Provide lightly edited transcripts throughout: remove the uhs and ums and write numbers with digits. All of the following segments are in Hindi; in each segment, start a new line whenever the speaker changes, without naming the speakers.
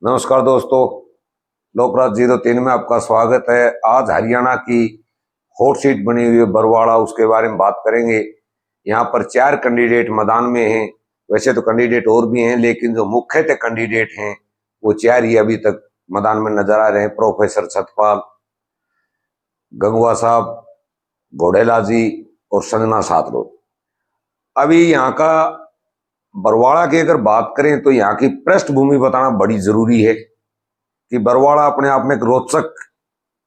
नमस्कार दोस्तों, लोकराज 03 में आपका स्वागत है। आज हरियाणा की हॉट सीट बनी हुई है बरवाड़ा, उसके बारे में बात करेंगे। यहाँ पर 4 कैंडिडेट मैदान में हैं। वैसे तो कैंडिडेट और भी हैं, लेकिन जो मुख्यतः कैंडिडेट हैं वो 4 ही अभी तक मैदान में नजर आ रहे हैं। प्रोफेसर सतपाल, गंगवा साहब, घोड़ेला जी और संजना सातरोत। अभी यहाँ का बरवाड़ा की अगर बात करें तो यहाँ की पृष्ठभूमि बताना बड़ी जरूरी है कि बरवाड़ा अपने आप में एक रोचक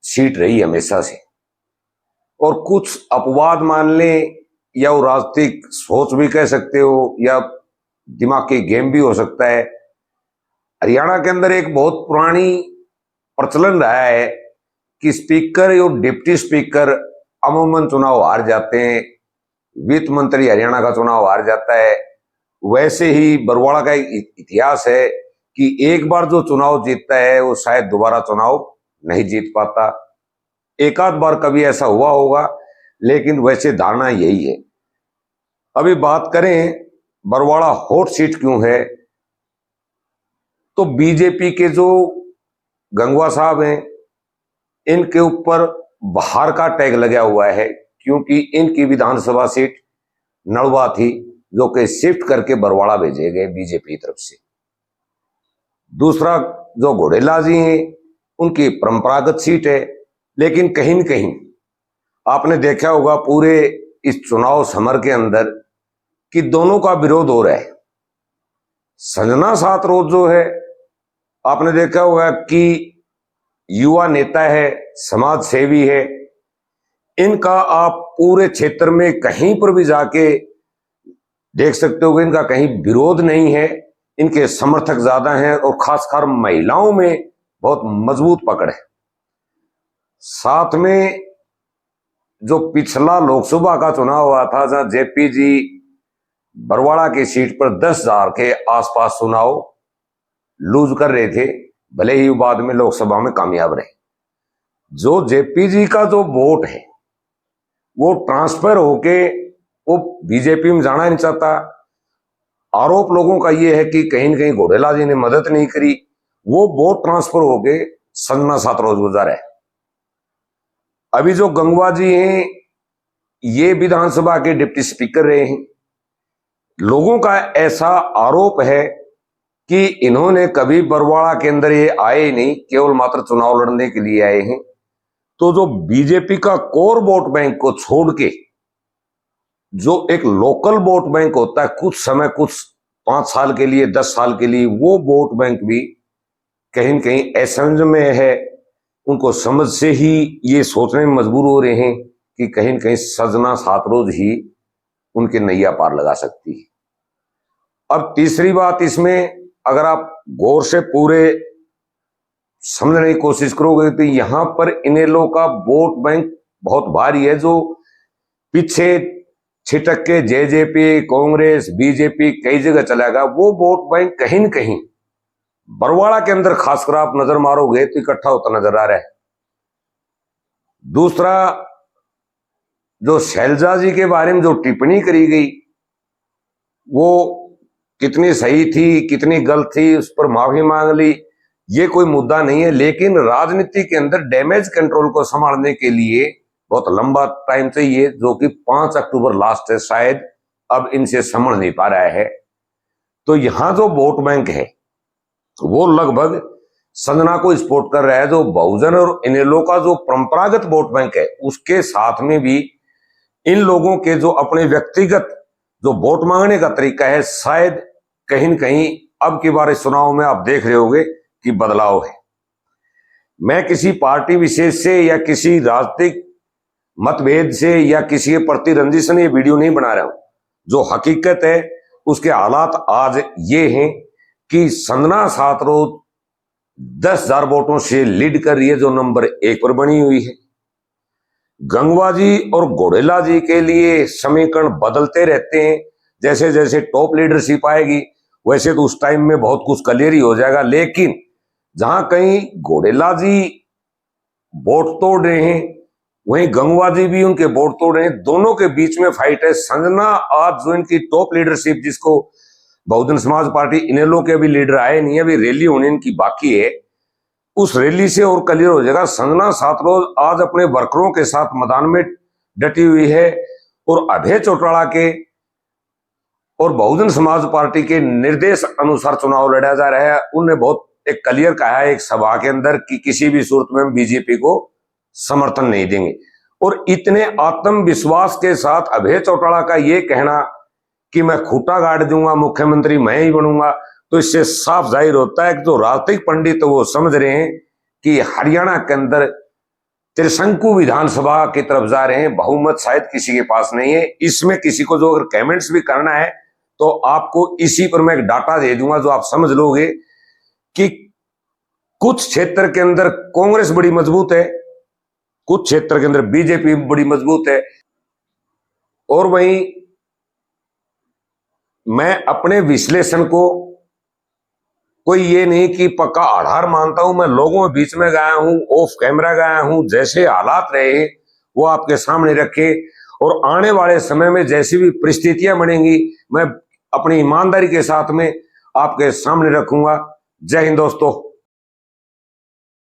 सीट रही हमेशा से, और कुछ अपवाद मान लें या वो राजनीतिक सोच भी कह सकते हो या दिमागी गेम भी हो सकता है। हरियाणा के अंदर एक बहुत पुरानी प्रचलन रहा है कि स्पीकर और डिप्टी स्पीकर अमूमन चुनाव हार जाते हैं। वित्त मंत्री हरियाणा का चुनाव हार जाता है। वैसे ही बरवाड़ा का एक इतिहास है कि एक बार जो चुनाव जीतता है वो शायद दोबारा चुनाव नहीं जीत पाता। एक आध बार कभी ऐसा हुआ होगा, लेकिन वैसे धारणा यही है। अभी बात करें बरवाड़ा हॉट सीट क्यों है, तो बीजेपी के जो गंगवा साहब हैं इनके ऊपर बाहर का टैग लगा हुआ है, क्योंकि इनकी विधानसभा सीट नड़वा थी जो कि शिफ्ट करके बरवाड़ा भेजे गए बीजेपी की तरफ से। दूसरा जो घोड़ेला जी हैं उनकी परंपरागत सीट है, लेकिन कहीं न कहीं आपने देखा होगा पूरे इस चुनाव समर के अंदर कि दोनों का विरोध हो रहा है। संजना सातरोत जो है, आपने देखा होगा कि युवा नेता है, समाज सेवी है। इनका आप पूरे क्षेत्र में कहीं पर भी जाके देख सकते हो कि इनका कहीं विरोध नहीं है। इनके समर्थक ज्यादा हैं और खासकर महिलाओं में बहुत मजबूत पकड़ है। साथ में जो पिछला लोकसभा का चुनाव हुआ था जहां जेपी जी बरवाड़ा की सीट पर 10,000 के आसपास चुनाव लूज कर रहे थे, भले ही बाद में लोकसभा में कामयाब रहे। जो जेपी जी का जो वोट है वो ट्रांसफर होके वो बीजेपी में जाना नहीं चाहता। आरोप लोगों का ये है कि कहीं न कहीं घोड़ेला जी ने मदद नहीं करी, वो वोट ट्रांसफर होके संजना सातरोत गुजर है। अभी जो गंगवा जी हैं ये विधानसभा के डिप्टी स्पीकर रहे हैं। लोगों का ऐसा आरोप है कि इन्होंने कभी बरवाड़ा के अंदर ये आए ही नहीं, केवल मात्र चुनाव लड़ने के लिए आए हैं। तो जो बीजेपी का कोर वोट बैंक को छोड़ के जो एक लोकल वोट बैंक होता है, कुछ समय, कुछ 5 साल के लिए, 10 साल के लिए, वो वोट बैंक भी कहीं न कहीं असमंजस में है। उनको समझ से ही ये सोचने में मजबूर हो रहे हैं कि कहीं न कहीं संजना सातरोत ही उनके नैया पार लगा सकती है। अब तीसरी बात इसमें अगर आप गौर से पूरे समझने की कोशिश करोगे तो यहां पर इनेलो का वोट बैंक बहुत भारी है, जो पीछे छिटक के जेजेपी, कांग्रेस, बीजेपी कई जगह चला गया। वो वोट बैंक कहीं न कहीं बरवाड़ा के अंदर खासकर आप नजर मारोगे तो इकट्ठा होता नजर आ रहा है। दूसरा, जो शैलजा जी के बारे में जो टिप्पणी करी गई वो कितनी सही थी कितनी गलत थी, उस पर माफी मांग ली, ये कोई मुद्दा नहीं है। लेकिन राजनीति के अंदर डैमेज कंट्रोल को संभालने के लिए बहुत लंबा टाइम चाहिए, जो कि 5 अक्टूबर लास्ट है, शायद अब इनसे संभल नहीं पा रहा है। तो यहां जो वोट बैंक है वो लगभग संजना को सपोर्ट कर रहा है। जो बहुजन और इनेलो का जो परंपरागत वोट बैंक है उसके साथ में भी इन लोगों के जो अपने व्यक्तिगत जो वोट मांगने का तरीका है, शायद कहीं न कहीं अब की बार इस चुनाव में आप देख रहे होंगे कि बदलाव है। मैं किसी पार्टी विशेष से या किसी राजनीतिक मतभेद से या किसी के प्रति रंजिश से ये वीडियो नहीं बना रहा हूं। जो हकीकत है उसके हालात आज ये हैं कि संजना सातरोत 10,000 वोटों से लीड कर रही है, जो नंबर 1 पर बनी हुई है। गंगवा जी और घोड़ेला जी के लिए समीकरण बदलते रहते हैं। जैसे जैसे टॉप लीडरशिप आएगी वैसे तो उस टाइम में बहुत कुछ क्लियर ही हो जाएगा। लेकिन जहां कहीं घोड़ेला जी वोट तोड़ रहे हैं वहीं गंगवा जी भी उनके वोट तोड़ रहे हैं। दोनों के बीच में फाइट है। संजना आज जो इनकी टॉप लीडरशिप जिसको बहुजन समाज पार्टी इनेलो के भी लीडर आए नहीं है, अभी रैली होने इनकी बाकी है। उस रैली से और क्लियर हो जाएगा। संजना सातरोज आज अपने वर्करों के साथ मैदान में डटी हुई है और अभय चौटाला के और बहुजन समाज पार्टी के निर्देश अनुसार चुनाव लड़ा जा रहा है। उनने बहुत एक क्लियर कहा है एक सभा के अंदर कि किसी भी सूरत में बीजेपी को समर्थन नहीं देंगे। और इतने आत्मविश्वास के साथ अभय चौटाला का यह कहना कि मैं खूंटा गाड़ दूंगा, मुख्यमंत्री मैं ही बनूंगा, तो इससे साफ जाहिर होता है कि जो राजनीतिक पंडित वो समझ रहे हैं कि हरियाणा के अंदर त्रिशंकु विधानसभा की तरफ जा रहे हैं, बहुमत शायद किसी के पास नहीं है। इसमें किसी को जो अगर कमेंट्स भी करना है तो आपको इसी पर मैं एक डाटा दे दूंगा जो आप समझ लोगे कि कुछ क्षेत्र के अंदर कांग्रेस बड़ी मजबूत है, कुछ क्षेत्र के अंदर बीजेपी बड़ी मजबूत है। और वहीं मैं अपने विश्लेषण को कोई ये नहीं कि पक्का आधार मानता हूं, मैं लोगों के बीच में गया हूं, ऑफ कैमरा गया हूं, जैसे हालात रहे वो आपके सामने रखे और आने वाले समय में जैसी भी परिस्थितियां बनेंगी मैं अपनी ईमानदारी के साथ में आपके सामने रखूंगा। जय हिंद दोस्तों।